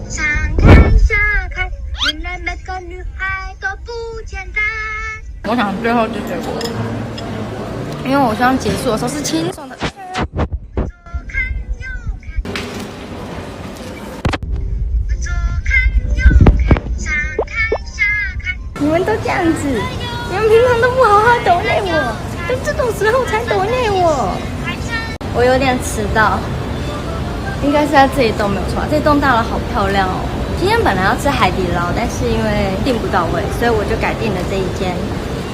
想看想看，原来每个女孩都不简单。我想最后就结果，因为我希望结束的时候是清爽的。左看右看，左看右看，想看想看。你们都这样子，你们平常都不好好抖内我，但这种时候才抖内我。我有点迟到，应该是在这一栋没有错。这栋大楼好漂亮哦。今天本来要吃海底捞，但是因为订不到位，所以我就改订了这一间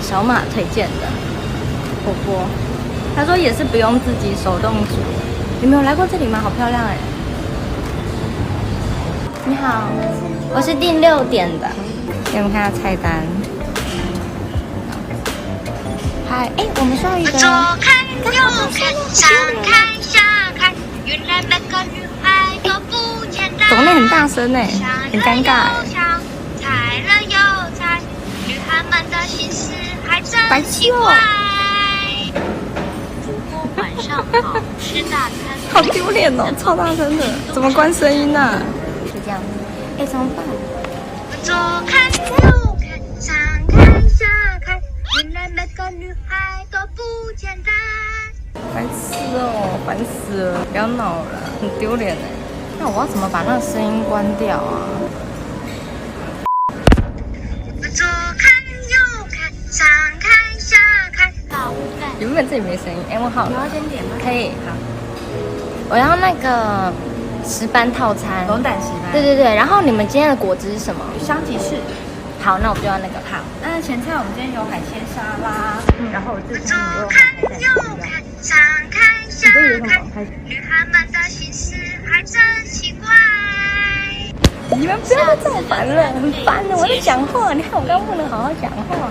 小马推荐的火锅。他说也是不用自己手动煮。你们有来过这里吗？好漂亮哎！你好，我是订6点的。给你们看下菜单。嗨，哎，我们需要一个。左看右看，想看想看，原来每个女孩都不简单。走内很大声哎，很尴尬哎。猜了又猜，女孩们的心思还真奇怪。主播晚上好，吃大餐。好丢脸哦，超大声的，怎么关声音啊？就这样，哎，怎么办？左看右看，想看想看，原来每个女孩都不简单。烦死哦，烦死了！不要闹了，很丢脸哎。那我要怎么把那个声音关掉啊？左看右看，想看想看。原本这里没声音，哎，我好。你要先点吗？可以，好。我要那个石斑套餐，龙胆石斑。对对对，然后你们今天的果汁是什么？香吉士。好，那我就要那个。好，那前菜我们今天有海鲜沙拉，然后自左餐牛肉看海右带看，想看想看，女孩们的心思还真奇怪。你们不要再这么烦了，很烦的。我在讲话，你看我刚刚不能好好讲话。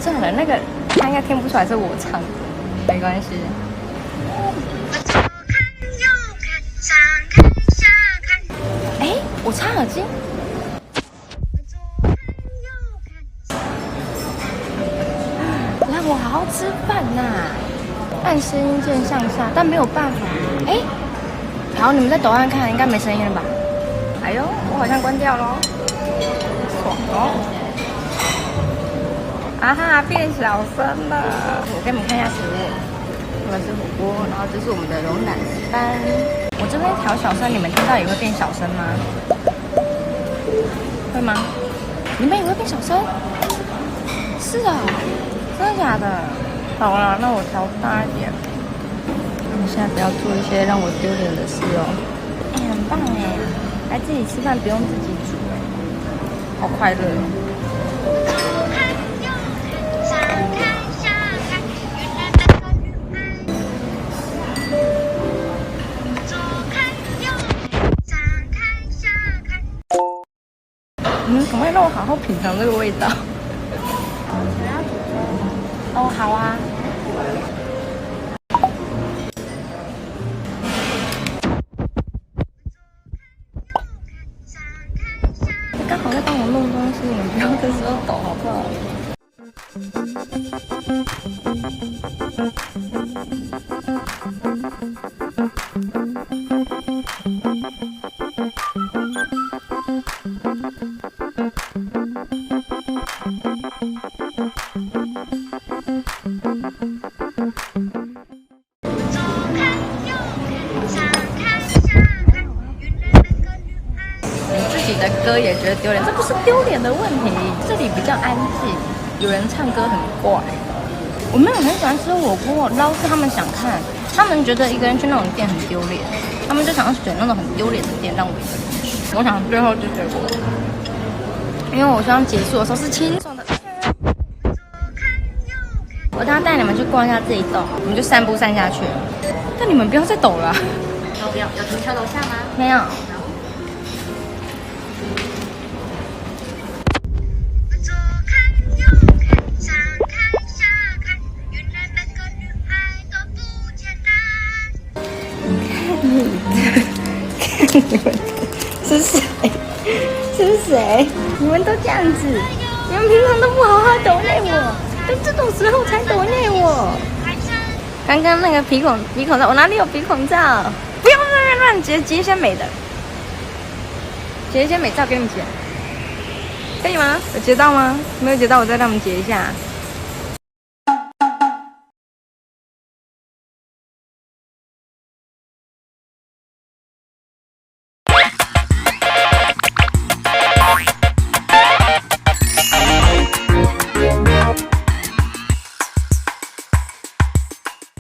算了，那个他应该听不出来是我唱的，没关系。左看右看，想看想看。哎，我插耳机。左看右看。让我好好吃饭呐！按声音键向下，但没有办法。哎，好，你们再抖按看，应该没声音了吧？哎呦，我好像关掉喽，爽哦！啊哈，变小声了。我给你们看一下食物，我们吃火锅，然后这是我们的龙胆石斑。我这边调小声，你们听到也会变小声吗？会吗？你们也会变小声？是啊。真的假的？好啦，那我调大一点。我现在不要做一些让我丢脸的事哦。哎，很棒哎，来这里吃饭不用自己煮哎，好快乐哦。左看右看，想看想看，原来每个女孩。左看右看，想看想看。你们赶快让我好好品尝这个味道。哦，好啊。刚好在帮我弄东西，你们不要这时候抖好不好？自己的歌也觉得丢脸，这不是丢脸的问题，这里比较安静，有人唱歌很怪。我没有很喜欢吃火锅，捞是他们想看，他们觉得一个人去那种店很丢脸，他们就想要选那种很丢脸的店让我一个人去。我想最后就结果，因为我希望结束的时候是清爽的。我等下带你们去逛一下这一栋，我们就散步散下去。但你们不要再抖了啊。有停车楼下吗？没有。左看右看，想看想看，原来每个女孩都不简单。看你们是谁？是谁？你们都这样子，你们平常都不好好抖内我，但这种时候才抖内我。刚刚那个鼻孔罩，我哪里有鼻孔罩？不要在那边乱截一些美的。截一些美照给你们截，可以吗？有截到吗？没有截到，我再让你们截一下。